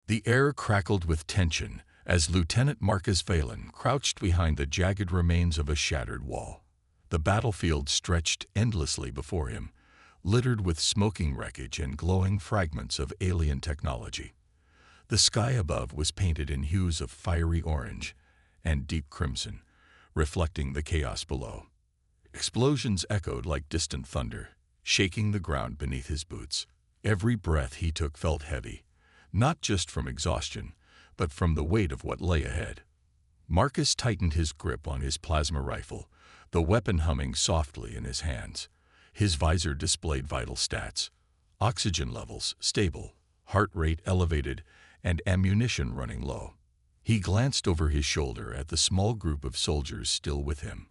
The air crackled with tension as Lieutenant Marcus Valen crouched behind the jagged remains of a shattered wall. The battlefield stretched endlessly before him, littered with smoking wreckage and glowing fragments of alien technology. The sky above was painted in hues of fiery orange and deep crimson, reflecting the chaos below. Explosions echoed like distant thunder, shaking the ground beneath his boots. Every breath he took felt heavy, not just from exhaustion, but from the weight of what lay ahead. Marcus tightened his grip on his plasma rifle, the weapon humming softly in his hands. His visor displayed vital stats: oxygen levels stable, heart rate elevated, and ammunition running low. He glanced over his shoulder at the small group of soldiers still with him.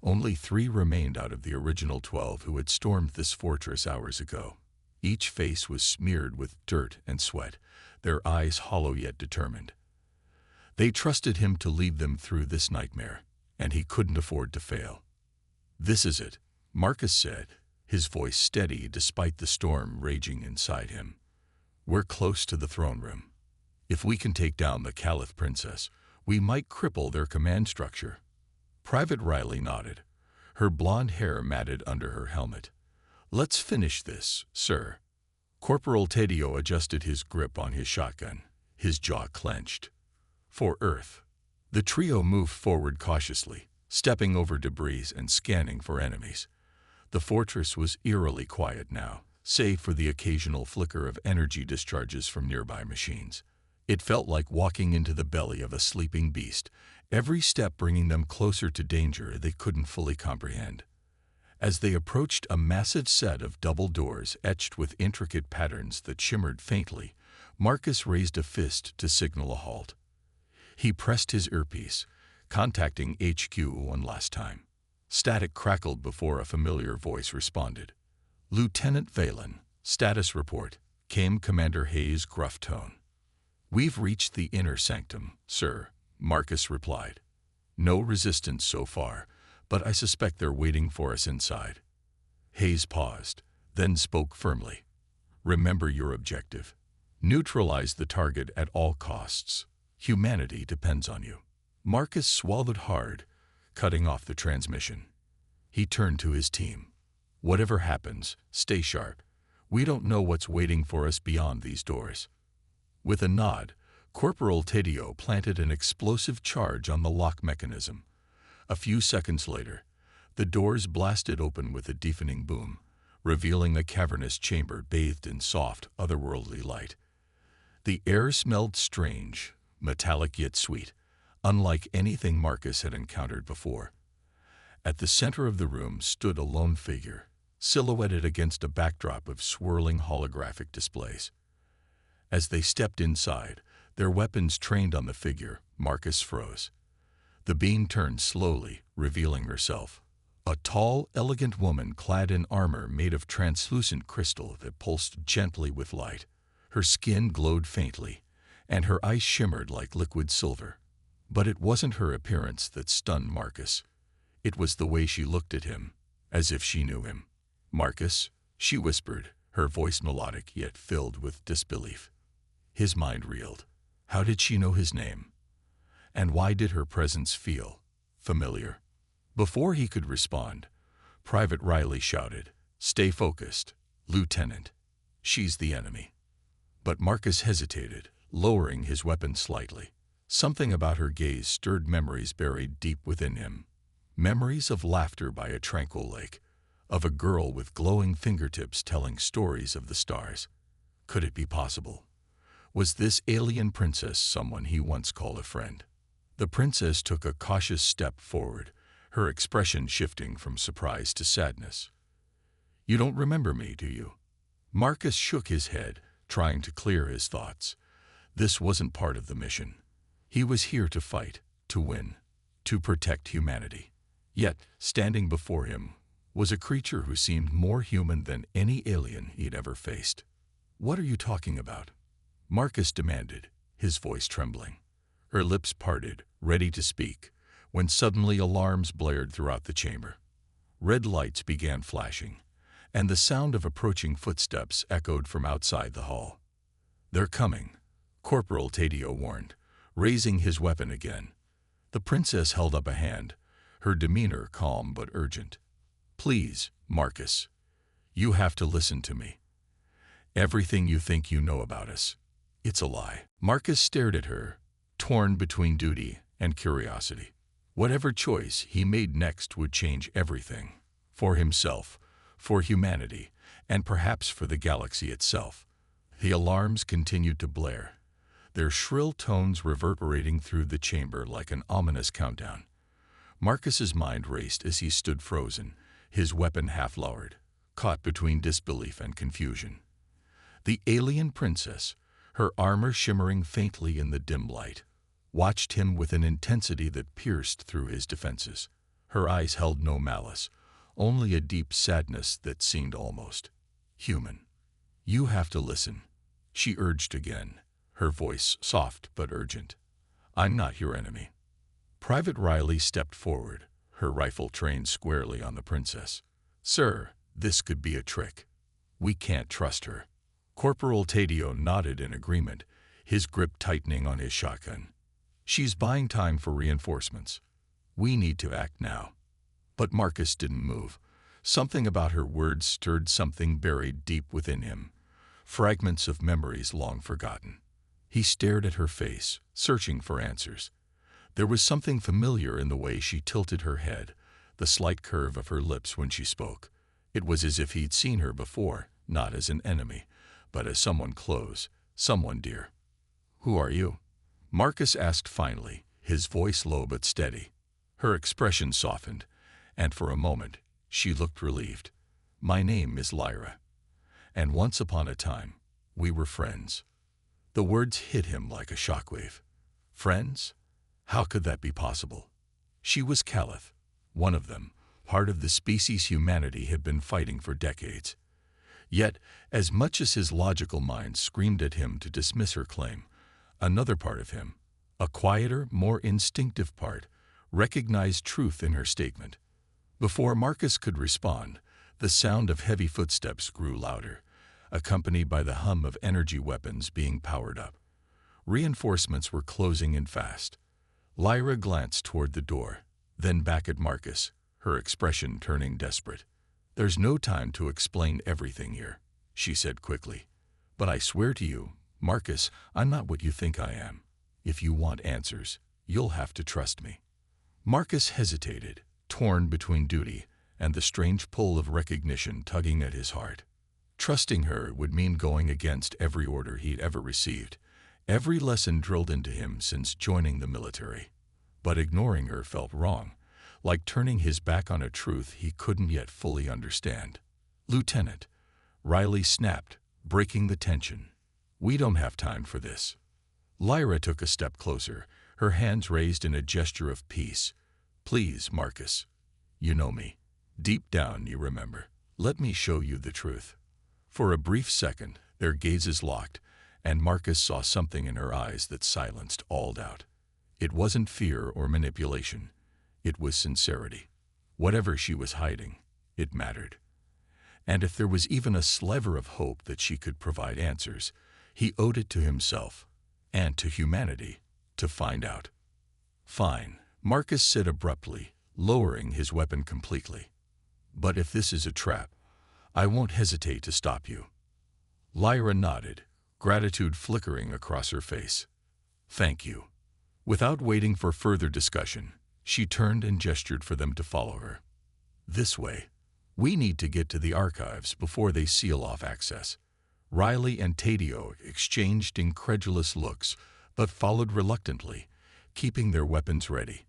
Only 3 remained out of the original 12 who had stormed this fortress hours ago. Each face was smeared with dirt and sweat, their eyes hollow yet determined. They trusted him to lead them through this nightmare, and he couldn't afford to fail. "This is it," Marcus said, his voice steady despite the storm raging inside him. "We're close to the throne room. If we can take down the Caliph Princess, we might cripple their command structure." Private Riley nodded, her blonde hair matted under her helmet. "Let's finish this, sir." Corporal Tedio adjusted his grip on his shotgun, his jaw clenched. For Earth. The trio moved forward cautiously, stepping over debris and scanning for enemies. The fortress was eerily quiet now, save for the occasional flicker of energy discharges from nearby machines. It felt like walking into the belly of a sleeping beast, every step bringing them closer to danger they couldn't fully comprehend. As they approached a massive set of double doors etched with intricate patterns that shimmered faintly, Marcus raised a fist to signal a halt. He pressed his earpiece, contacting HQ one last time. Static crackled before a familiar voice responded. "Lieutenant Valen, status report," came Commander Hayes' gruff tone. "We've reached the inner sanctum, sir," Marcus replied. "No resistance so far, but I suspect they're waiting for us inside." Hayes paused, then spoke firmly. "Remember your objective. Neutralize the target at all costs. Humanity depends on you." Marcus swallowed hard, cutting off the transmission. He turned to his team. "Whatever happens, stay sharp. We don't know what's waiting for us beyond these doors." With a nod, Corporal Tedio planted an explosive charge on the lock mechanism. A few seconds later, the doors blasted open with a deafening boom, revealing a cavernous chamber bathed in soft, otherworldly light. The air smelled strange, metallic yet sweet, unlike anything Marcus had encountered before. At the center of the room stood a lone figure, silhouetted against a backdrop of swirling holographic displays. As they stepped inside, their weapons trained on the figure, Marcus froze. The being turned slowly, revealing herself. A tall, elegant woman clad in armor made of translucent crystal that pulsed gently with light. Her skin glowed faintly, and her eyes shimmered like liquid silver. But it wasn't her appearance that stunned Marcus. It was the way she looked at him, as if she knew him. "Marcus," she whispered, her voice melodic yet filled with disbelief. His mind reeled. How did she know his name? And why did her presence feel familiar? Before he could respond, Private Riley shouted, "Stay focused, Lieutenant. She's the enemy." But Marcus hesitated, lowering his weapon slightly. Something about her gaze stirred memories buried deep within him. Memories of laughter by a tranquil lake, of a girl with glowing fingertips telling stories of the stars. Could it be possible? Was this alien princess someone he once called a friend? The princess took a cautious step forward, her expression shifting from surprise to sadness. "You don't remember me, do you?" Marcus shook his head, trying to clear his thoughts. This wasn't part of the mission. He was here to fight, to win, to protect humanity. Yet, standing before him was a creature who seemed more human than any alien he'd ever faced. "What are you talking about?" Marcus demanded, his voice trembling. Her lips parted, ready to speak, when suddenly alarms blared throughout the chamber. Red lights began flashing, and the sound of approaching footsteps echoed from outside the hall. "They're coming," Corporal Tadio warned, raising his weapon again. The princess held up a hand, her demeanor calm but urgent. Please, Marcus, you have to listen to me. Everything you think you know about us, it's a lie. Marcus stared at her, torn between duty and curiosity. Whatever choice he made next would change everything. For himself, for humanity, and perhaps for the galaxy itself. The alarms continued to blare, their shrill tones reverberating through the chamber like an ominous countdown. Marcus's mind raced as he stood frozen, his weapon half lowered, caught between disbelief and confusion. The alien princess, her armor shimmering faintly in the dim light, watched him with an intensity that pierced through his defenses. Her eyes held no malice, only a deep sadness that seemed almost human. You have to listen, she urged again, her voice soft but urgent. I'm not your enemy. Private Riley stepped forward, her rifle trained squarely on the princess. Sir, this could be a trick. We can't trust her. Corporal Tadio nodded in agreement, his grip tightening on his shotgun. She's buying time for reinforcements. We need to act now. But Marcus didn't move. Something about her words stirred something buried deep within him, fragments of memories long forgotten. He stared at her face, searching for answers. There was something familiar in the way she tilted her head, the slight curve of her lips when she spoke. It was as if he'd seen her before, not as an enemy, but as someone close, someone dear. Who are you? Marcus asked finally, his voice low but steady. Her expression softened, and for a moment, she looked relieved. My name is Lyra, and once upon a time, we were friends. The words hit him like a shockwave. Friends? How could that be possible? She was Caliph, one of them, part of the species humanity had been fighting for decades. Yet, as much as his logical mind screamed at him to dismiss her claim, another part of him, a quieter, more instinctive part, recognized truth in her statement. Before Marcus could respond, the sound of heavy footsteps grew louder, accompanied by the hum of energy weapons being powered up. Reinforcements were closing in fast. Lyra glanced toward the door, then back at Marcus, her expression turning desperate. There's no time to explain everything here, she said quickly. But I swear to you, Marcus, I'm not what you think I am. If you want answers, you'll have to trust me. Marcus hesitated, torn between duty and the strange pull of recognition tugging at his heart. Trusting her would mean going against every order he'd ever received, every lesson drilled into him since joining the military. But ignoring her felt wrong, like turning his back on a truth he couldn't yet fully understand. Lieutenant, Riley snapped, breaking the tension. We don't have time for this. Lyra took a step closer, her hands raised in a gesture of peace. Please, Marcus. You know me. Deep down, you remember. Let me show you the truth. For a brief second, their gazes locked, and Marcus saw something in her eyes that silenced all doubt. It wasn't fear or manipulation. It was sincerity. Whatever she was hiding, it mattered. And if there was even a sliver of hope that she could provide answers, he owed it to himself, and to humanity, to find out. Fine, Marcus said abruptly, lowering his weapon completely. But if this is a trap, I won't hesitate to stop you. Lyra nodded, gratitude flickering across her face. Thank you. Without waiting for further discussion, she turned and gestured for them to follow her. This way. We need to get to the archives before they seal off access. Riley and Tadio exchanged incredulous looks, but followed reluctantly, keeping their weapons ready.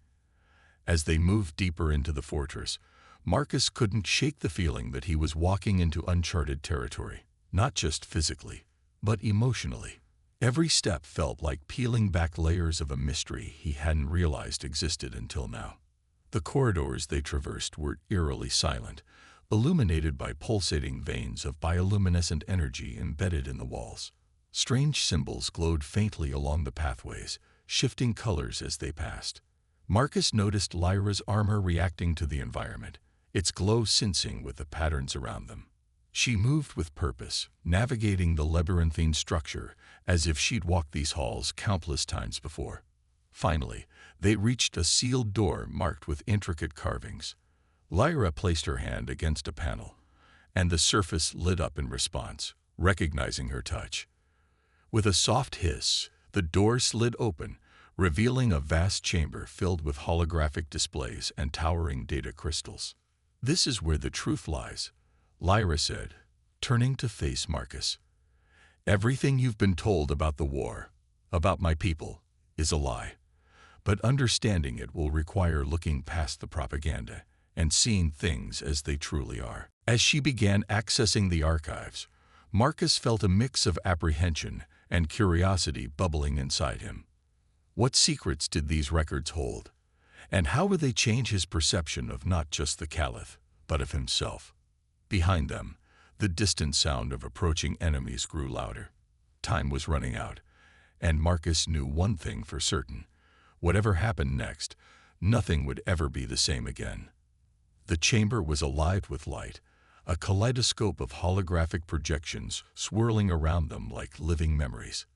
As they moved deeper into the fortress, Marcus couldn't shake the feeling that he was walking into uncharted territory, not just physically, but emotionally. Every step felt like peeling back layers of a mystery he hadn't realized existed until now. The corridors they traversed were eerily silent, illuminated by pulsating veins of bioluminescent energy embedded in the walls. Strange symbols glowed faintly along the pathways, shifting colors as they passed. Marcus noticed Lyra's armor reacting to the environment, its glow sensing with the patterns around them. She moved with purpose, navigating the labyrinthine structure as if she'd walked these halls countless times before. Finally, they reached a sealed door marked with intricate carvings. Lyra placed her hand against a panel, and the surface lit up in response, recognizing her touch. With a soft hiss, the door slid open, revealing a vast chamber filled with holographic displays and towering data crystals. "This is where the truth lies," Lyra said, turning to face Marcus. "Everything you've been told about the war, about my people, is a lie. But understanding it will require looking past the propaganda and seeing things as they truly are." As she began accessing the archives, Marcus felt a mix of apprehension and curiosity bubbling inside him. What secrets did these records hold? And how would they change his perception of not just the Caliph, but of himself? Behind them, the distant sound of approaching enemies grew louder. Time was running out, and Marcus knew one thing for certain. Whatever happened next, nothing would ever be the same again. The chamber was alive with light, a kaleidoscope of holographic projections swirling around them like living memories.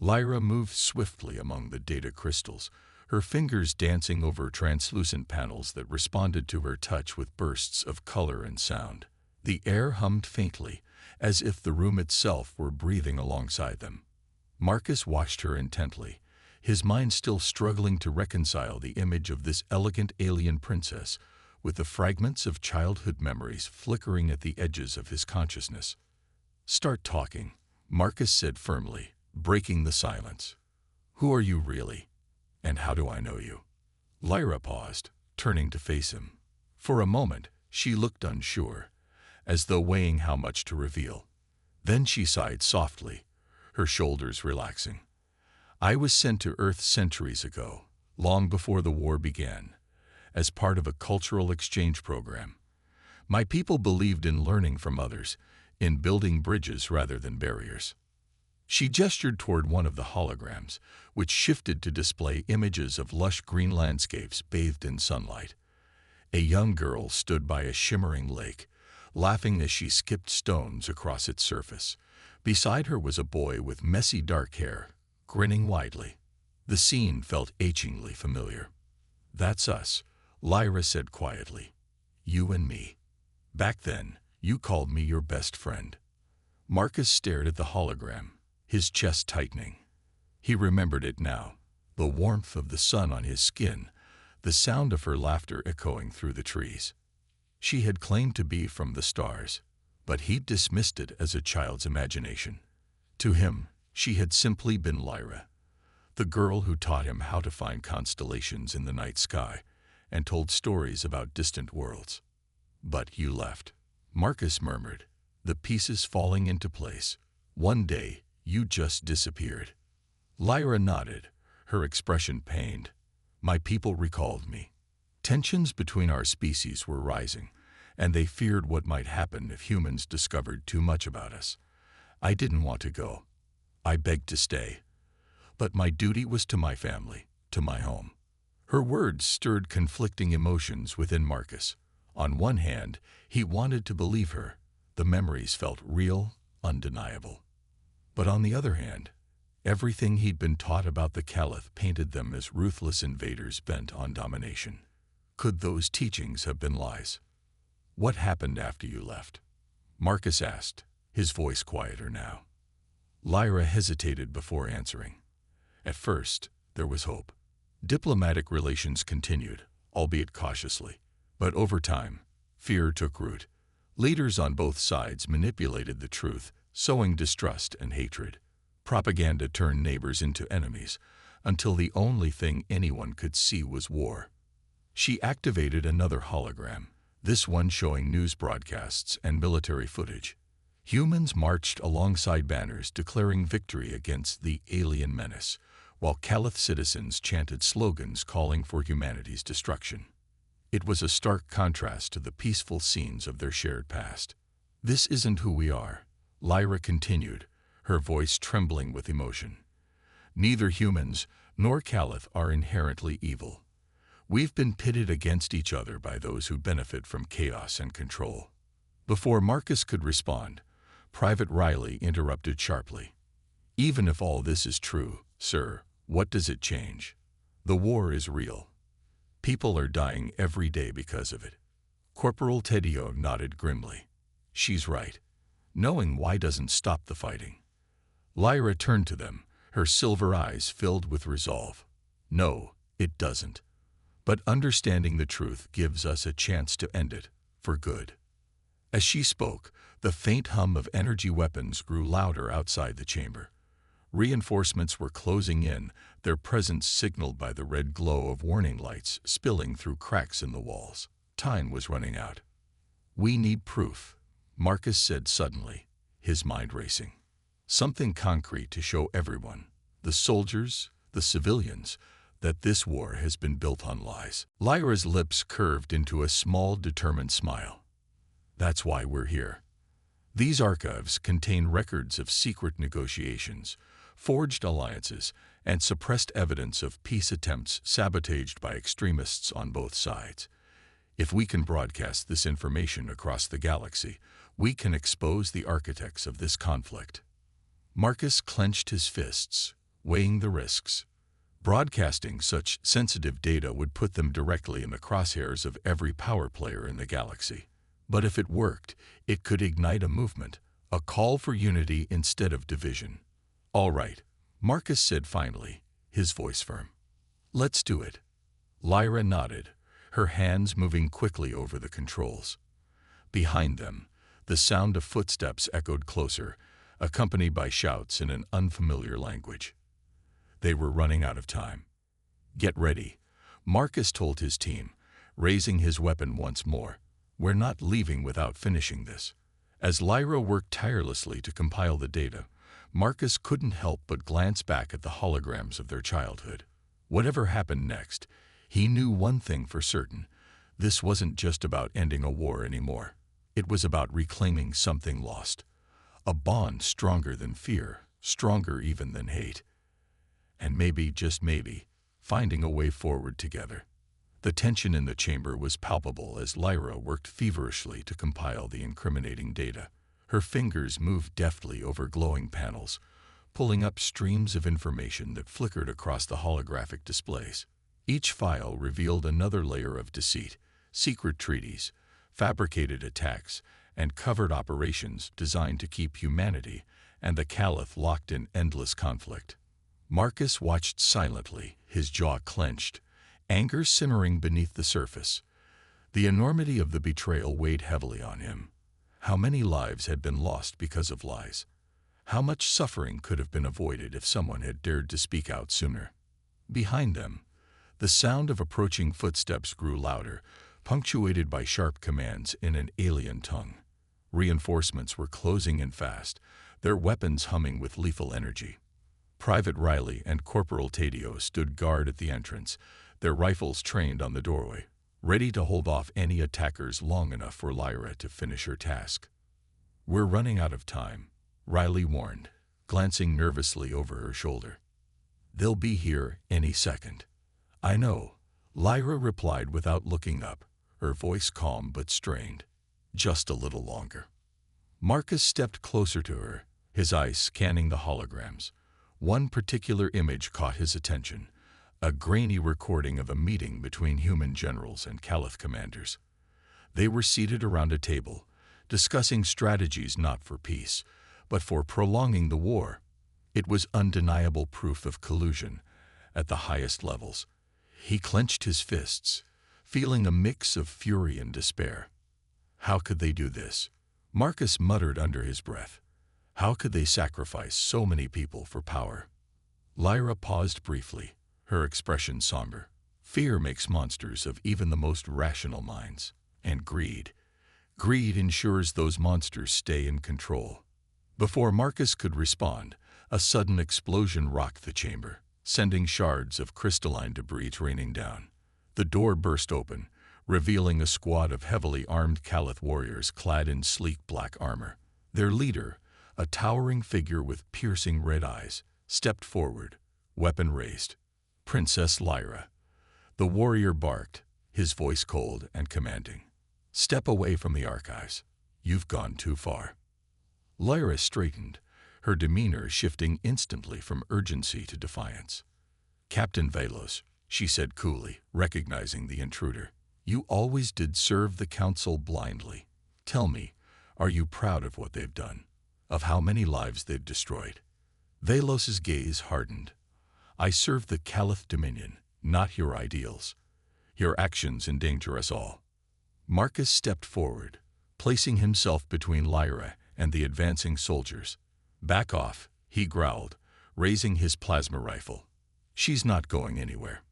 Lyra moved swiftly among the data crystals, her fingers dancing over translucent panels that responded to her touch with bursts of color and sound. The air hummed faintly, as if the room itself were breathing alongside them. Marcus watched her intently, his mind still struggling to reconcile the image of this elegant alien princess with the fragments of childhood memories flickering at the edges of his consciousness. "Start talking," Marcus said firmly, breaking the silence. "Who are you really? And how do I know you?" Lyra paused, turning to face him. For a moment, she looked unsure, as though weighing how much to reveal. Then she sighed softly, her shoulders relaxing. "I was sent to Earth centuries ago, long before the war began, as part of a cultural exchange program. My people believed in learning from others, in building bridges rather than barriers." She gestured toward one of the holograms, which shifted to display images of lush green landscapes bathed in sunlight. A young girl stood by a shimmering lake, laughing as she skipped stones across its surface. Beside her was a boy with messy dark hair, grinning widely. The scene felt achingly familiar. "That's us," Lyra said quietly. "You and me. Back then, you called me your best friend." Marcus stared at the hologram, his chest tightening. He remembered it now, the warmth of the sun on his skin, the sound of her laughter echoing through the trees. She had claimed to be from the stars, but he'd dismissed it as a child's imagination. To him, she had simply been Lyra, the girl who taught him how to find constellations in the night sky and told stories about distant worlds. "But you left," Marcus murmured, the pieces falling into place. "One day, you just disappeared." Lyra nodded, her expression pained. "My people recalled me. Tensions between our species were rising, and they feared what might happen if humans discovered too much about us. I didn't want to go. I begged to stay. But my duty was to my family, to my home." Her words stirred conflicting emotions within Marcus. On one hand, he wanted to believe her. The memories felt real, undeniable. But on the other hand, everything he'd been taught about the Caliph painted them as ruthless invaders bent on domination. Could those teachings have been lies? "What happened after you left?" Marcus asked, his voice quieter now. Lyra hesitated before answering. At first, there was hope. Diplomatic relations continued, albeit cautiously. But over time, fear took root. Leaders on both sides manipulated the truth, sowing distrust and hatred. Propaganda turned neighbors into enemies, until the only thing anyone could see was war. She activated another hologram, this one showing news broadcasts and military footage. Humans marched alongside banners declaring victory against the alien menace, while Caliph citizens chanted slogans calling for humanity's destruction. It was a stark contrast to the peaceful scenes of their shared past. "This isn't who we are," Lyra continued, her voice trembling with emotion. "Neither humans nor Caliph are inherently evil. We've been pitted against each other by those who benefit from chaos and control. Before Marcus could respond, Private Riley interrupted sharply. Even if all this is true, sir, what does it change? The war is real. People are dying every day because of it. Corporal Tedio nodded grimly. She's right. Knowing why doesn't stop the fighting. Lyra turned to them, her silver eyes filled with resolve. No, it doesn't. But understanding the truth gives us a chance to end it, for good. As she spoke, the faint hum of energy weapons grew louder outside the chamber. Reinforcements were closing in, their presence signaled by the red glow of warning lights spilling through cracks in the walls. Time was running out. We need proof, Marcus said suddenly, his mind racing. Something concrete to show everyone, the soldiers, the civilians, that this war has been built on lies. Lyra's lips curved into a small, determined smile. That's why we're here. These archives contain records of secret negotiations, forged alliances, and suppressed evidence of peace attempts sabotaged by extremists on both sides. If we can broadcast this information across the galaxy, we can expose the architects of this conflict. Marcus clenched his fists, weighing the risks. Broadcasting such sensitive data would put them directly in the crosshairs of every power player in the galaxy. But if it worked, it could ignite a movement, a call for unity instead of division. All right, Marcus said finally, his voice firm. Let's do it. Lyra nodded, her hands moving quickly over the controls. Behind them, the sound of footsteps echoed closer, accompanied by shouts in an unfamiliar language. They were running out of time. Get ready, Marcus told his team, raising his weapon once more. We're not leaving without finishing this. As Lyra worked tirelessly to compile the data, Marcus couldn't help but glance back at the holograms of their childhood. Whatever happened next, he knew one thing for certain. This wasn't just about ending a war anymore. It was about reclaiming something lost. A bond stronger than fear, stronger even than hate. And maybe, just maybe, finding a way forward together. The tension in the chamber was palpable as Lyra worked feverishly to compile the incriminating data. Her fingers moved deftly over glowing panels, pulling up streams of information that flickered across the holographic displays. Each file revealed another layer of deceit, secret treaties, fabricated attacks, and covert operations designed to keep humanity and the Caliph locked in endless conflict. Marcus watched silently, his jaw clenched, anger simmering beneath the surface. The enormity of the betrayal weighed heavily on him. How many lives had been lost because of lies? How much suffering could have been avoided if someone had dared to speak out sooner? Behind them, the sound of approaching footsteps grew louder, punctuated by sharp commands in an alien tongue. Reinforcements were closing in fast, their weapons humming with lethal energy. Private Riley and Corporal Tedio stood guard at the entrance, their rifles trained on the doorway, ready to hold off any attackers long enough for Lyra to finish her task. We're running out of time, Riley warned, glancing nervously over her shoulder. They'll be here any second. I know, Lyra replied without looking up, her voice calm but strained. Just a little longer. Marcus stepped closer to her, his eyes scanning the holograms. One particular image caught his attention, a grainy recording of a meeting between human generals and Caliph commanders. They were seated around a table, discussing strategies not for peace, but for prolonging the war. It was undeniable proof of collusion at the highest levels. He clenched his fists, feeling a mix of fury and despair. How could they do this? Marcus muttered under his breath. How could they sacrifice so many people for power? Lyra paused briefly, her expression somber. Fear makes monsters of even the most rational minds. And greed. Greed ensures those monsters stay in control. Before Marcus could respond, a sudden explosion rocked the chamber, sending shards of crystalline debris raining down. The door burst open, revealing a squad of heavily armed Caliph warriors clad in sleek black armor. Their leader, a towering figure with piercing red eyes, stepped forward, weapon raised. Princess Lyra. The warrior barked, his voice cold and commanding. Step away from the archives. You've gone too far. Lyra straightened, her demeanor shifting instantly from urgency to defiance. Captain Velos, she said coolly, recognizing the intruder, you always did serve the council blindly. Tell me, are you proud of what they've done? Of how many lives they've destroyed? Velos's gaze hardened. I serve the Caliph Dominion, not your ideals. Your actions endanger us all. Marcus stepped forward, placing himself between Lyra and the advancing soldiers. Back off, he growled, raising his plasma rifle. She's not going anywhere.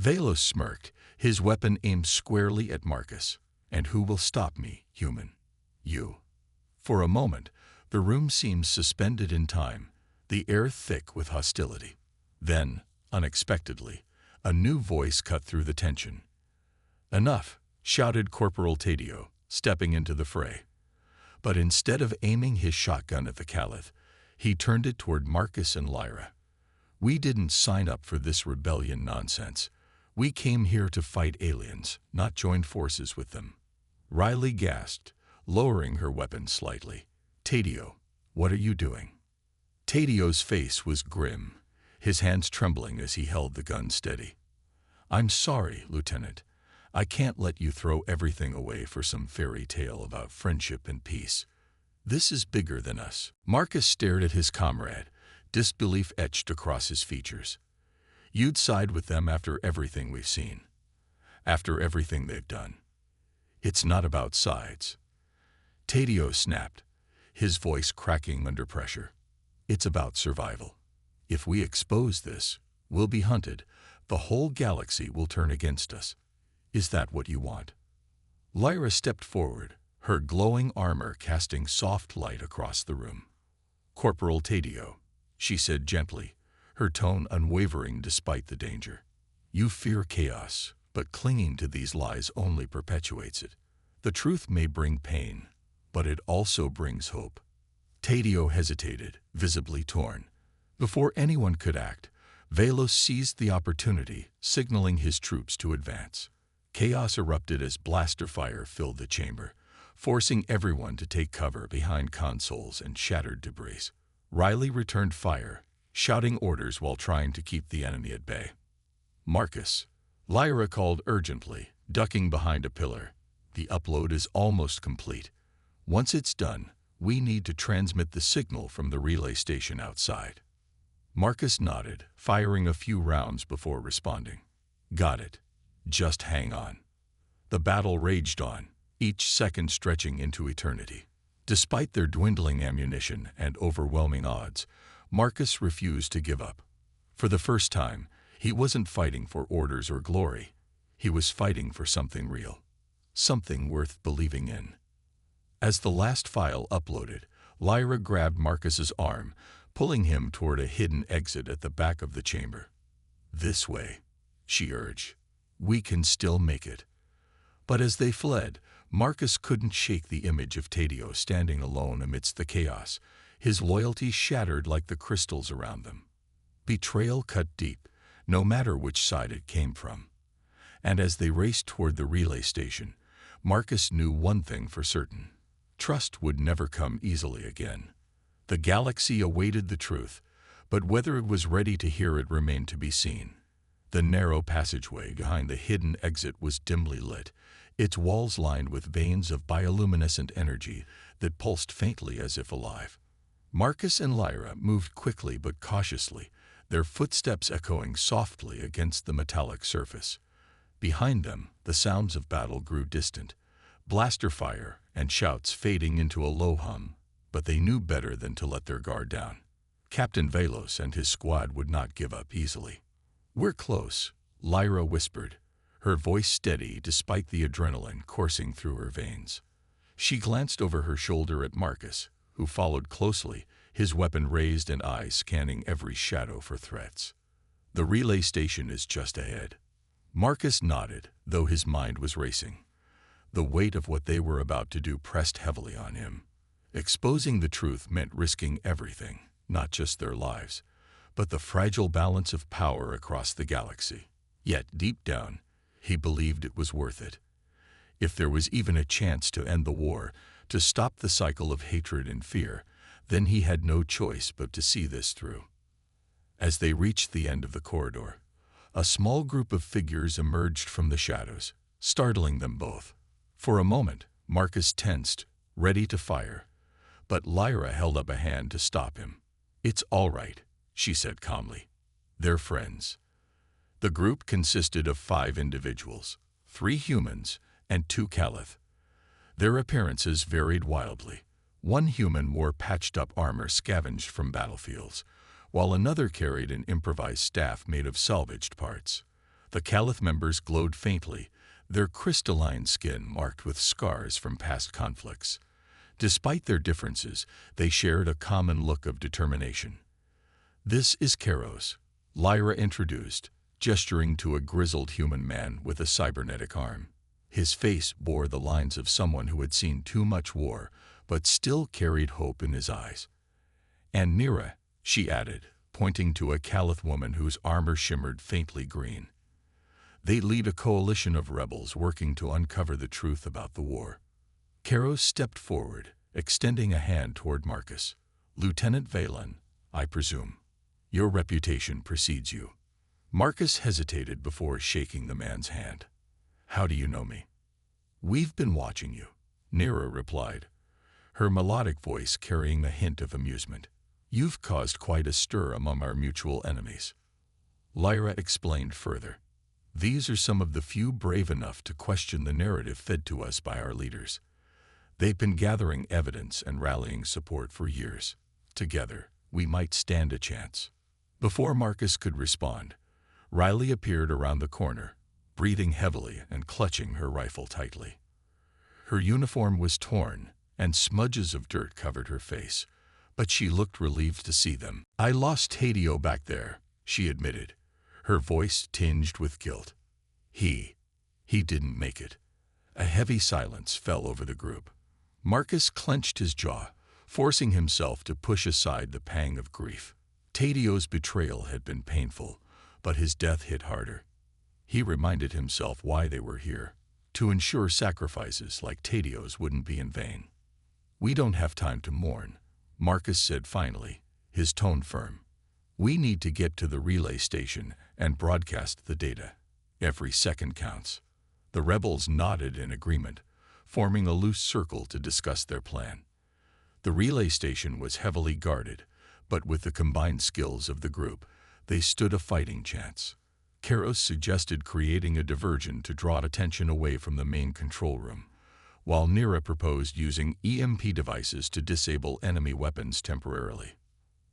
Velos smirked, his weapon aimed squarely at Marcus. And who will stop me, human? You. For a moment, the room seemed suspended in time, the air thick with hostility. Then, unexpectedly, a new voice cut through the tension. Enough, shouted Corporal Tadio, stepping into the fray. But instead of aiming his shotgun at the Caliph, he turned it toward Marcus and Lyra. We didn't sign up for this rebellion nonsense. We came here to fight aliens, not join forces with them. Riley gasped, lowering her weapon slightly. Tadio, what are you doing? Tadio's face was grim, his hands trembling as he held the gun steady. I'm sorry, Lieutenant. I can't let you throw everything away for some fairy tale about friendship and peace. This is bigger than us. Marcus stared at his comrade, disbelief etched across his features. You'd side with them after everything we've seen. After everything they've done. It's not about sides. Tadio snapped, his voice cracking under pressure. It's about survival. If we expose this, we'll be hunted. The whole galaxy will turn against us. Is that what you want? Lyra stepped forward, her glowing armor casting soft light across the room. Corporal Tadio, she said gently, her tone unwavering despite the danger. You fear chaos, but clinging to these lies only perpetuates it. The truth may bring pain, but it also brings hope. Tadio hesitated, visibly torn. Before anyone could act, Velos seized the opportunity, signaling his troops to advance. Chaos erupted as blaster fire filled the chamber, forcing everyone to take cover behind consoles and shattered debris. Riley returned fire, shouting orders while trying to keep the enemy at bay. Marcus, Lyra called urgently, ducking behind a pillar. The upload is almost complete. Once it's done, we need to transmit the signal from the relay station outside. Marcus nodded, firing a few rounds before responding. Got it. Just hang on. The battle raged on, each second stretching into eternity. Despite their dwindling ammunition and overwhelming odds, Marcus refused to give up. For the first time, he wasn't fighting for orders or glory. He was fighting for something real. Something worth believing in. As the last file uploaded, Lyra grabbed Marcus's arm, pulling him toward a hidden exit at the back of the chamber. This way, she urged. We can still make it. But as they fled, Marcus couldn't shake the image of Tadio standing alone amidst the chaos, his loyalty shattered like the crystals around them. Betrayal cut deep, no matter which side it came from. And as they raced toward the relay station, Marcus knew one thing for certain. Trust would never come easily again. The galaxy awaited the truth, but whether it was ready to hear it remained to be seen. The narrow passageway behind the hidden exit was dimly lit, its walls lined with veins of bioluminescent energy that pulsed faintly as if alive. Marcus and Lyra moved quickly but cautiously, their footsteps echoing softly against the metallic surface. Behind them, the sounds of battle grew distant, blaster fire and shouts fading into a low hum, but they knew better than to let their guard down. Captain Velos and his squad would not give up easily. We're close, Lyra whispered, her voice steady despite the adrenaline coursing through her veins. She glanced over her shoulder at Marcus, who followed closely, his weapon raised and eyes scanning every shadow for threats. The relay station is just ahead. Marcus nodded, though his mind was racing. The weight of what they were about to do pressed heavily on him. Exposing the truth meant risking everything, not just their lives, but the fragile balance of power across the galaxy. Yet, deep down, he believed it was worth it. If there was even a chance to end the war, to stop the cycle of hatred and fear, then he had no choice but to see this through. As they reached the end of the corridor, a small group of figures emerged from the shadows, startling them both. For a moment, Marcus tensed, ready to fire, but Lyra held up a hand to stop him. "It's all right," she said calmly. "They're friends." The group consisted of 5 individuals, 3 humans and 2 Caliph. Their appearances varied wildly. One human wore patched-up armor scavenged from battlefields, while another carried an improvised staff made of salvaged parts. The Caliph members glowed faintly, their crystalline skin marked with scars from past conflicts. Despite their differences, they shared a common look of determination. "This is Keros," Lyra introduced, gesturing to a grizzled human man with a cybernetic arm. His face bore the lines of someone who had seen too much war, but still carried hope in his eyes. "And Nira," she added, pointing to a Caliph woman whose armor shimmered faintly green. "They lead a coalition of rebels working to uncover the truth about the war." Keros stepped forward, extending a hand toward Marcus. "Lieutenant Valen, I presume. Your reputation precedes you." Marcus hesitated before shaking the man's hand. "How do you know me?" "We've been watching you," Nira replied, her melodic voice carrying a hint of amusement. "You've caused quite a stir among our mutual enemies." Lyra explained further. "These are some of the few brave enough to question the narrative fed to us by our leaders. They've been gathering evidence and rallying support for years. Together, we might stand a chance." Before Marcus could respond, Riley appeared around the corner, breathing heavily and clutching her rifle tightly. Her uniform was torn, and smudges of dirt covered her face, but she looked relieved to see them. "I lost Tadio back there," she admitted, her voice tinged with guilt. He didn't make it." A heavy silence fell over the group. Marcus clenched his jaw, forcing himself to push aside the pang of grief. Tadio's betrayal had been painful, but his death hit harder. He reminded himself why they were here, to ensure sacrifices like Tadio's wouldn't be in vain. "We don't have time to mourn," Marcus said finally, his tone firm. "We need to get to the relay station and broadcast the data. Every second counts." The rebels nodded in agreement, forming a loose circle to discuss their plan. The relay station was heavily guarded, but with the combined skills of the group, they stood a fighting chance. Keros suggested creating a diversion to draw attention away from the main control room, while Nira proposed using EMP devices to disable enemy weapons temporarily.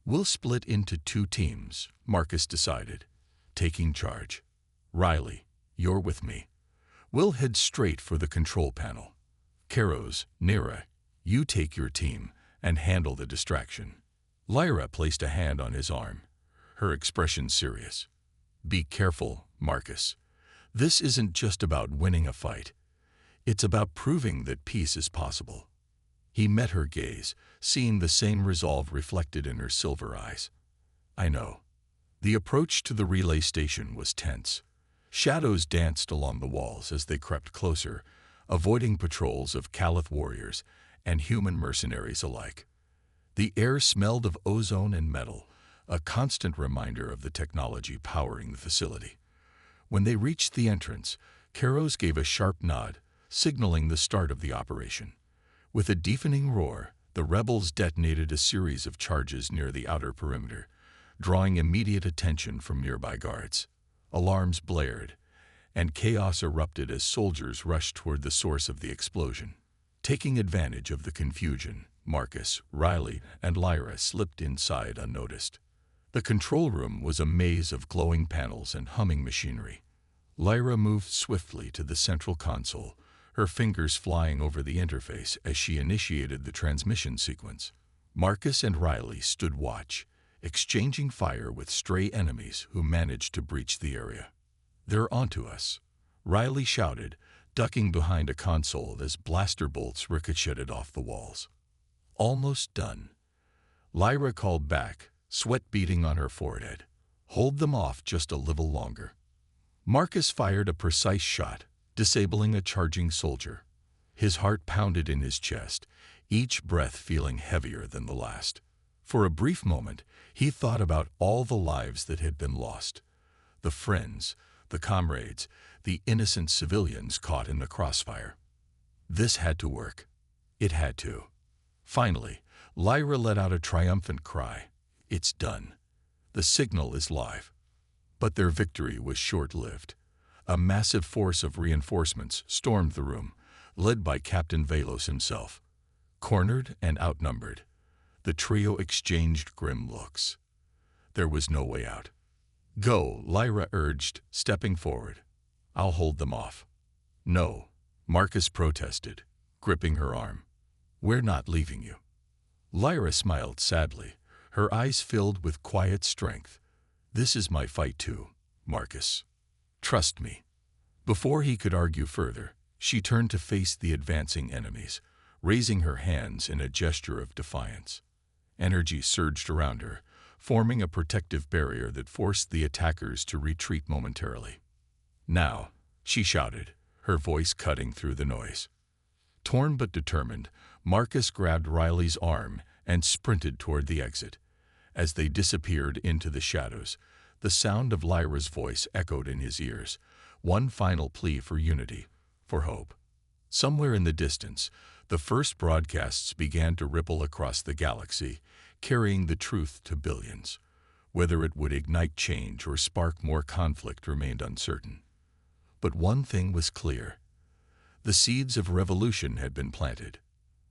"We'll split into 2 teams," Marcus decided, taking charge. "Riley, you're with me. We'll head straight for the control panel. Keros, Nira, you take your team and handle the distraction." Lyra placed a hand on his arm, her expression serious. "Be careful, Marcus. This isn't just about winning a fight. It's about proving that peace is possible." He met her gaze, seeing the same resolve reflected in her silver eyes. "I know." The approach to the relay station was tense. Shadows danced along the walls as they crept closer, avoiding patrols of Caliph warriors and human mercenaries alike. The air smelled of ozone and metal, a constant reminder of the technology powering the facility. When they reached the entrance, Keros gave a sharp nod, signaling the start of the operation. With a deafening roar, the rebels detonated a series of charges near the outer perimeter, drawing immediate attention from nearby guards. Alarms blared, and chaos erupted as soldiers rushed toward the source of the explosion. Taking advantage of the confusion, Marcus, Riley, and Lyra slipped inside unnoticed. The control room was a maze of glowing panels and humming machinery. Lyra moved swiftly to the central console, her fingers flying over the interface as she initiated the transmission sequence. Marcus and Riley stood watch, exchanging fire with stray enemies who managed to breach the area. "They're onto us," Riley shouted, ducking behind a console as blaster bolts ricocheted off the walls. "Almost done," Lyra called back, sweat beading on her forehead. "Hold them off just a little longer." Marcus fired a precise shot, disabling a charging soldier. His heart pounded in his chest, each breath feeling heavier than the last. For a brief moment, he thought about all the lives that had been lost. The friends, the comrades, the innocent civilians caught in the crossfire. This had to work. It had to. Finally, Lyra let out a triumphant cry. It's done. The signal is live. But their victory was short-lived. A massive force of reinforcements stormed the room, led by Captain Velos himself. Cornered and outnumbered, the trio exchanged grim looks. There was no way out. Go, Lyra urged, stepping forward. I'll hold them off. No, Marcus protested, gripping her arm. We're not leaving you. Lyra smiled sadly, her eyes filled with quiet strength. This is my fight too, Marcus. Trust me. Before he could argue further, she turned to face the advancing enemies, raising her hands in a gesture of defiance. Energy surged around her, forming a protective barrier that forced the attackers to retreat momentarily. Now, she shouted, her voice cutting through the noise. Torn but determined, Marcus grabbed Riley's arm and sprinted toward the exit. As they disappeared into the shadows, the sound of Lyra's voice echoed in his ears, one final plea for unity, for hope. Somewhere in the distance, the first broadcasts began to ripple across the galaxy, carrying the truth to billions. Whether it would ignite change or spark more conflict remained uncertain. But one thing was clear. The seeds of revolution had been planted.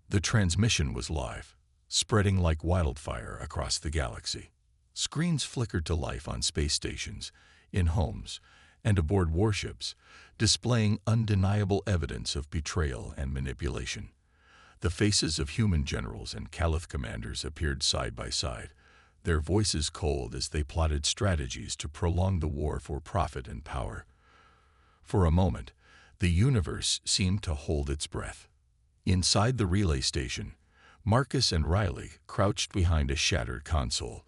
The transmission was live, spreading like wildfire across the galaxy. Screens flickered to life on space stations, in homes, and aboard warships, displaying undeniable evidence of betrayal and manipulation. The faces of human generals and Caliph commanders appeared side by side, their voices cold as they plotted strategies to prolong the war for profit and power. For a moment, the universe seemed to hold its breath. Inside the relay station, Marcus and Riley crouched behind a shattered console,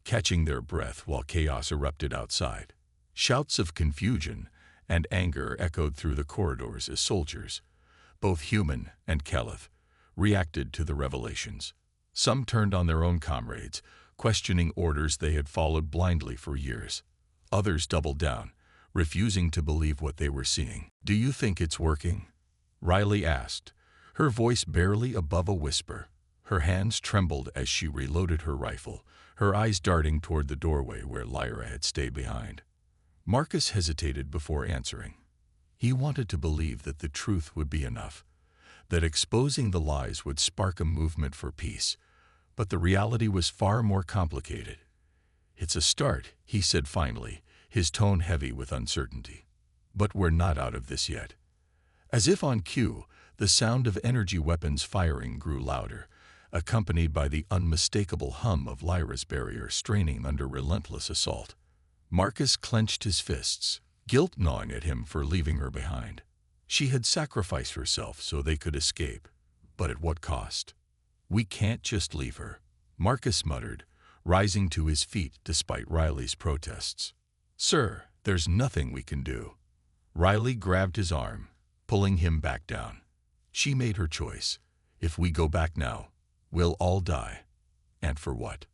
catching their breath while chaos erupted outside. Shouts of confusion and anger echoed through the corridors as soldiers, both human and Caliph, reacted to the revelations. Some turned on their own comrades, questioning orders they had followed blindly for years. Others doubled down, refusing to believe what they were seeing. "Do you think it's working?" Riley asked, her voice barely above a whisper. Her hands trembled as she reloaded her rifle, her eyes darting toward the doorway where Lyra had stayed behind. Marcus hesitated before answering. He wanted to believe that the truth would be enough, that exposing the lies would spark a movement for peace, but the reality was far more complicated. "It's a start," he said finally, his tone heavy with uncertainty. "But we're not out of this yet." As if on cue, the sound of energy weapons firing grew louder, accompanied by the unmistakable hum of Lyra's barrier straining under relentless assault. Marcus clenched his fists, guilt gnawing at him for leaving her behind. She had sacrificed herself so they could escape, but at what cost? "We can't just leave her," Marcus muttered, rising to his feet despite Riley's protests. "Sir, there's nothing we can do." Riley grabbed his arm, pulling him back down. "She made her choice. If we go back now, we'll all die. And for what?"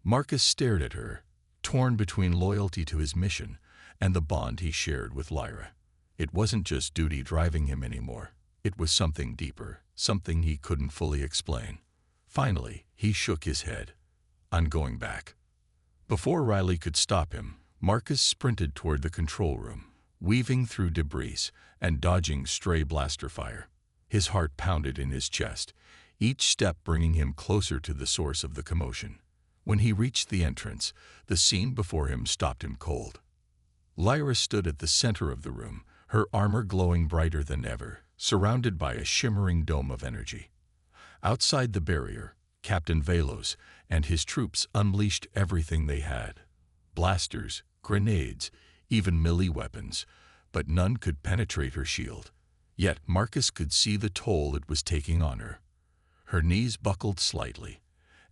Marcus stared at her, torn between loyalty to his mission and the bond he shared with Lyra. It wasn't just duty driving him anymore. It was something deeper, something he couldn't fully explain. Finally, he shook his head. "I'm going back." Before Riley could stop him, Marcus sprinted toward the control room, weaving through debris and dodging stray blaster fire. His heart pounded in his chest, each step bringing him closer to the source of the commotion. When he reached the entrance, the scene before him stopped him cold. Lyra stood at the center of the room, her armor glowing brighter than ever, surrounded by a shimmering dome of energy. Outside the barrier, Captain Velos and his troops unleashed everything they had. Blasters, grenades, even melee weapons, but none could penetrate her shield. Yet Marcus could see the toll it was taking on her. Her knees buckled slightly,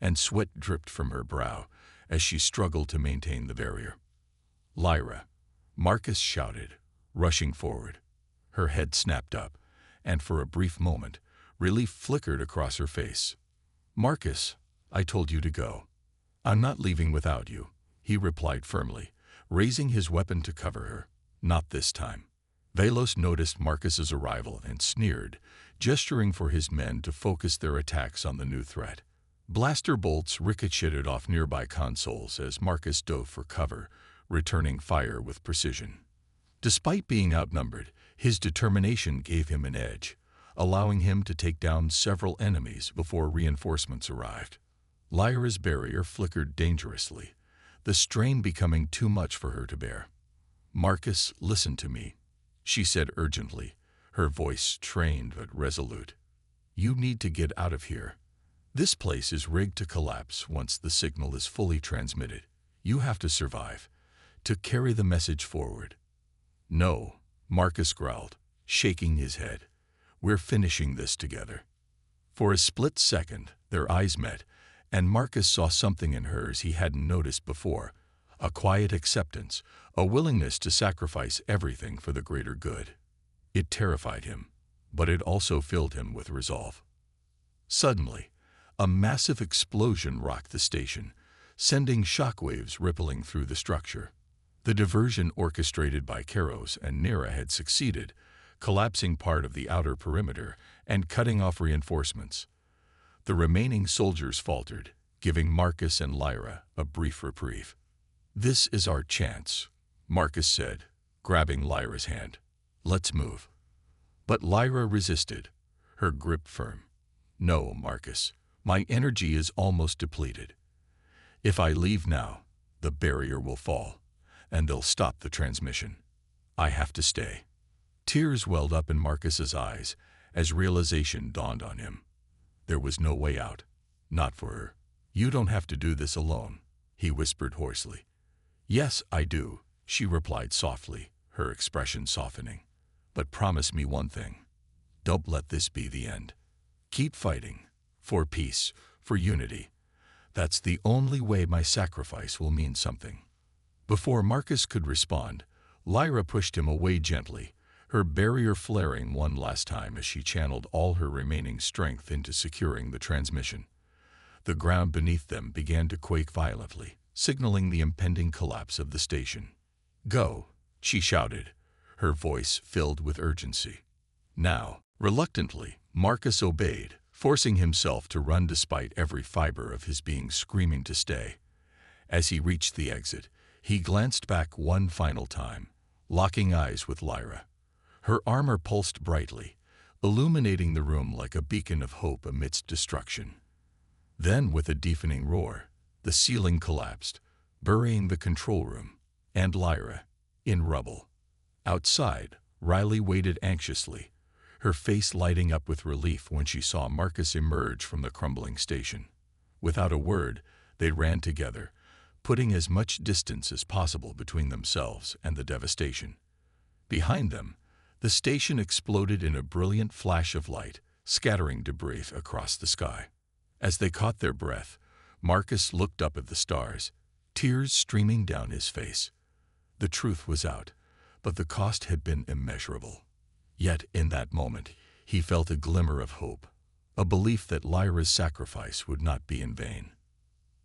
and sweat dripped from her brow as she struggled to maintain the barrier. "Lyra," Marcus shouted, rushing forward. Her head snapped up, and for a brief moment, relief flickered across her face. "Marcus, I told you to go. I'm not leaving without you," he replied firmly, raising his weapon to cover her. "Not this time." Velos noticed Marcus's arrival and sneered, gesturing for his men to focus their attacks on the new threat. Blaster bolts ricocheted off nearby consoles as Marcus dove for cover, returning fire with precision. Despite being outnumbered, his determination gave him an edge, allowing him to take down several enemies before reinforcements arrived. Lyra's barrier flickered dangerously, the strain becoming too much for her to bear. "Marcus, listen to me," she said urgently, her voice trained but resolute. "You need to get out of here. This place is rigged to collapse once the signal is fully transmitted. You have to survive, to carry the message forward." "No," Marcus growled, shaking his head. "We're finishing this together." For a split second, their eyes met, and Marcus saw something in hers he hadn't noticed before, a quiet acceptance, a willingness to sacrifice everything for the greater good. It terrified him, but it also filled him with resolve. Suddenly, a massive explosion rocked the station, sending shockwaves rippling through the structure. The diversion orchestrated by Keros and Nera had succeeded, collapsing part of the outer perimeter and cutting off reinforcements. The remaining soldiers faltered, giving Marcus and Lyra a brief reprieve. "This is our chance," Marcus said, grabbing Lyra's hand. "Let's move." But Lyra resisted, her grip firm. "No, Marcus, my energy is almost depleted. If I leave now, the barrier will fall, and they'll stop the transmission. I have to stay." Tears welled up in Marcus's eyes as realization dawned on him. There was no way out, not for her. "You don't have to do this alone," he whispered hoarsely. "Yes, I do," she replied softly, her expression softening. "But promise me one thing. Don't let this be the end. Keep fighting, for peace, for unity. That's the only way my sacrifice will mean something." Before Marcus could respond, Lyra pushed him away gently, her barrier flaring one last time as she channeled all her remaining strength into securing the transmission. The ground beneath them began to quake violently, signaling the impending collapse of the station. "Go," she shouted, her voice filled with urgency. Now, reluctantly, Marcus obeyed, forcing himself to run despite every fiber of his being screaming to stay. As he reached the exit, he glanced back one final time, locking eyes with Lyra. Her armor pulsed brightly, illuminating the room like a beacon of hope amidst destruction. Then, with a deafening roar, the ceiling collapsed, burying the control room and Lyra in rubble. Outside, Riley waited anxiously, her face lighting up with relief when she saw Marcus emerge from the crumbling station. Without a word, they ran together, putting as much distance as possible between themselves and the devastation. Behind them, the station exploded in a brilliant flash of light, scattering debris across the sky. As they caught their breath, Marcus looked up at the stars, tears streaming down his face. The truth was out, but the cost had been immeasurable. Yet in that moment, he felt a glimmer of hope, a belief that Lyra's sacrifice would not be in vain.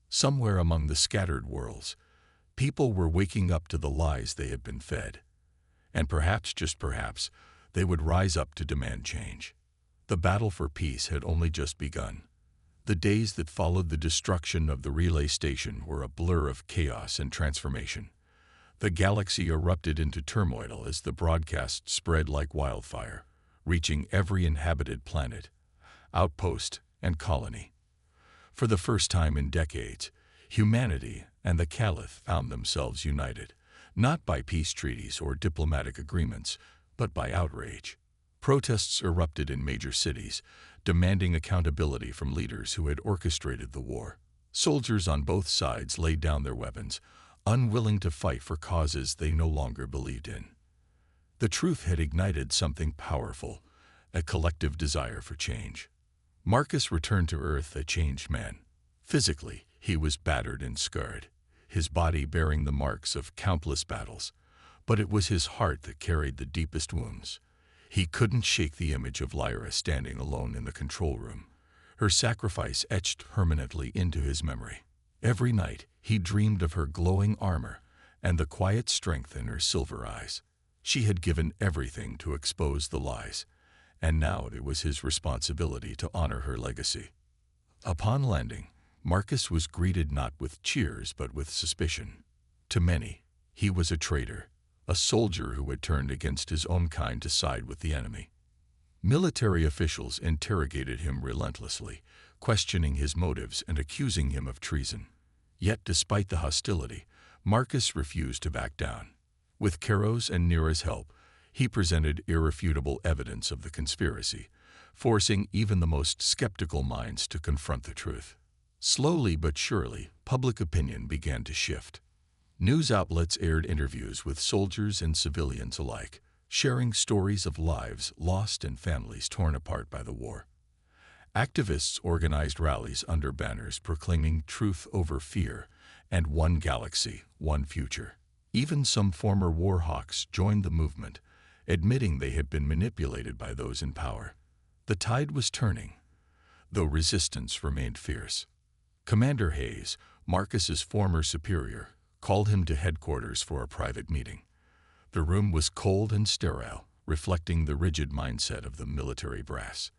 Somewhere among the scattered worlds, people were waking up to the lies they had been fed. And perhaps, just perhaps, they would rise up to demand change. The battle for peace had only just begun. The days that followed the destruction of the relay station were a blur of chaos and transformation. The galaxy erupted into turmoil as the broadcast spread like wildfire, reaching every inhabited planet, outpost, and colony. For the first time in decades, humanity and the Caliph found themselves united, not by peace treaties or diplomatic agreements, but by outrage. Protests erupted in major cities, demanding accountability from leaders who had orchestrated the war. Soldiers on both sides laid down their weapons, unwilling to fight for causes they no longer believed in. The truth had ignited something powerful, a collective desire for change. Marcus returned to Earth a changed man. Physically, he was battered and scarred, his body bearing the marks of countless battles, but it was his heart that carried the deepest wounds. He couldn't shake the image of Lyra standing alone in the control room, her sacrifice etched permanently into his memory. Every night, he dreamed of her glowing armor and the quiet strength in her silver eyes. She had given everything to expose the lies, and now it was his responsibility to honor her legacy. Upon landing, Marcus was greeted not with cheers but with suspicion. To many, he was a traitor, a soldier who had turned against his own kind to side with the enemy. Military officials interrogated him relentlessly, questioning his motives and accusing him of treason. Yet despite the hostility, Marcus refused to back down. With Caro's and Nera's help, he presented irrefutable evidence of the conspiracy, forcing even the most skeptical minds to confront the truth. Slowly but surely, public opinion began to shift. News outlets aired interviews with soldiers and civilians alike, sharing stories of lives lost and families torn apart by the war. Activists organized rallies under banners proclaiming truth over fear and one galaxy, one future. Even some former war hawks joined the movement, admitting they had been manipulated by those in power. The tide was turning, though resistance remained fierce. Commander Hayes, Marcus's former superior, called him to headquarters for a private meeting. The room was cold and sterile, reflecting the rigid mindset of the military brass.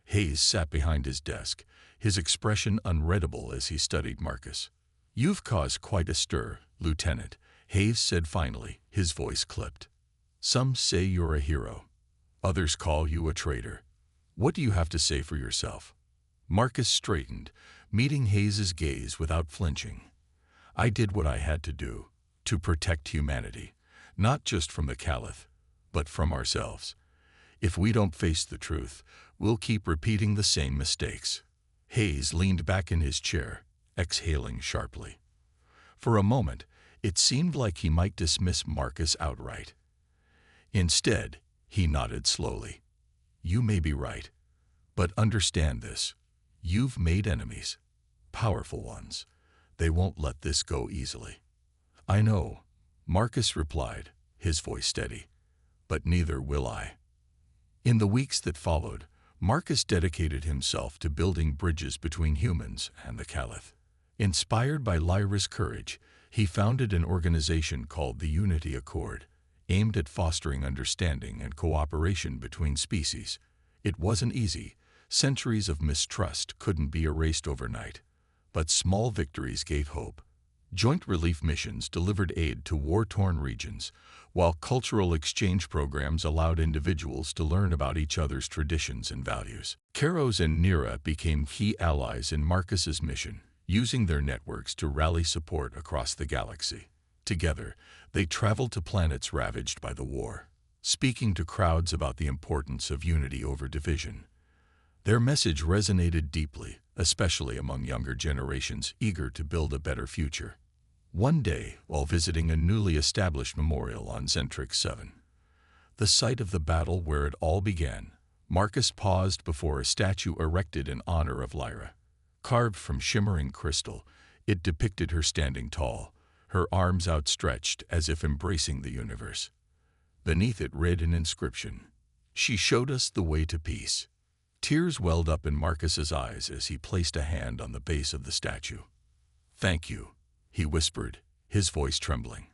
Hayes sat behind his desk, his expression unreadable as he studied Marcus. "You've caused quite a stir, Lieutenant," Hayes said finally, his voice clipped. "Some say you're a hero. Others call you a traitor. What do you have to say for yourself?" Marcus straightened, meeting Hayes's gaze without flinching. "I did what I had to do, to protect humanity, not just from the Caliph, but from ourselves. If we don't face the truth, we'll keep repeating the same mistakes." Hayes leaned back in his chair, exhaling sharply. For a moment, it seemed like he might dismiss Marcus outright. Instead, he nodded slowly. "You may be right, but understand this. You've made enemies, powerful ones. They won't let this go easily." "I know," Marcus replied, his voice steady, "but neither will I." In the weeks that followed, Marcus dedicated himself to building bridges between humans and the Caliph. Inspired by Lyra's courage, he founded an organization called the Unity Accord, aimed at fostering understanding and cooperation between species. It wasn't easy. Centuries of mistrust couldn't be erased overnight. But small victories gave hope. Joint relief missions delivered aid to war-torn regions, while cultural exchange programs allowed individuals to learn about each other's traditions and values. Caro's and Nera became key allies in Marcus's mission, using their networks to rally support across the galaxy. Together, they traveled to planets ravaged by the war, speaking to crowds about the importance of unity over division. Their message resonated deeply, especially among younger generations eager to build a better future. One day, while visiting a newly established memorial on Zentrix 7, the site of the battle where it all began, Marcus paused before a statue erected in honor of Lyra. Carved from shimmering crystal, it depicted her standing tall, her arms outstretched as if embracing the universe. Beneath it read an inscription, "She showed us the way to peace." Tears welled up in Marcus's eyes as he placed a hand on the base of the statue. "Thank you," he whispered, his voice trembling,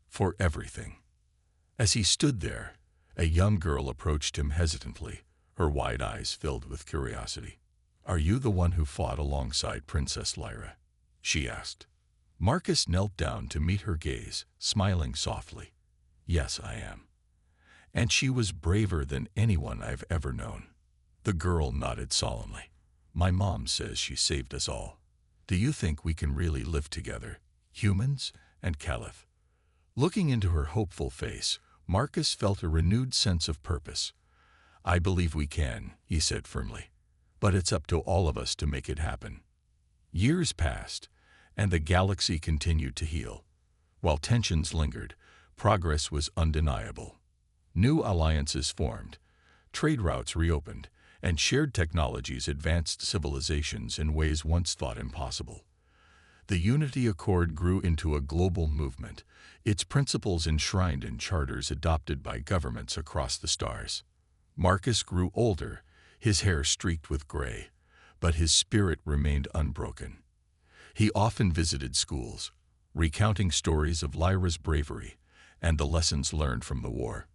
"for everything." As he stood there, a young girl approached him hesitantly, her wide eyes filled with curiosity. "Are you the one who fought alongside Princess Lyra?" she asked. Marcus knelt down to meet her gaze, smiling softly. "Yes, I am. And she was braver than anyone I've ever known." The girl nodded solemnly. "My mom says she saved us all. Do you think we can really live together, humans and Caliph?" Looking into her hopeful face, Marcus felt a renewed sense of purpose. "I believe we can," he said firmly, "but it's up to all of us to make it happen." Years passed, and the galaxy continued to heal. While tensions lingered, progress was undeniable. New alliances formed, trade routes reopened, and shared technologies advanced civilizations in ways once thought impossible. The Unity Accord grew into a global movement, its principles enshrined in charters adopted by governments across the stars. Marcus grew older, his hair streaked with gray, but his spirit remained unbroken. He often visited schools, recounting stories of Lyra's bravery and the lessons learned from the war.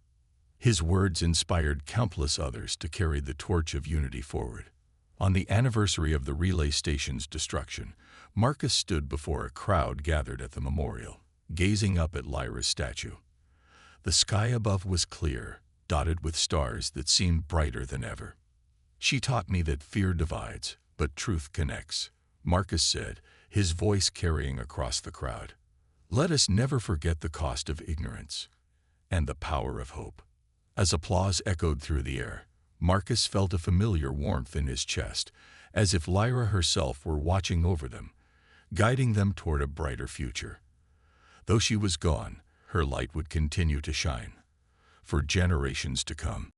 His words inspired countless others to carry the torch of unity forward. On the anniversary of the relay station's destruction, Marcus stood before a crowd gathered at the memorial, gazing up at Lyra's statue. The sky above was clear, dotted with stars that seemed brighter than ever. "She taught me that fear divides, but truth connects," Marcus said, his voice carrying across the crowd. "Let us never forget the cost of ignorance and the power of hope." As applause echoed through the air, Marcus felt a familiar warmth in his chest, as if Lyra herself were watching over them, guiding them toward a brighter future. Though she was gone, her light would continue to shine for generations to come.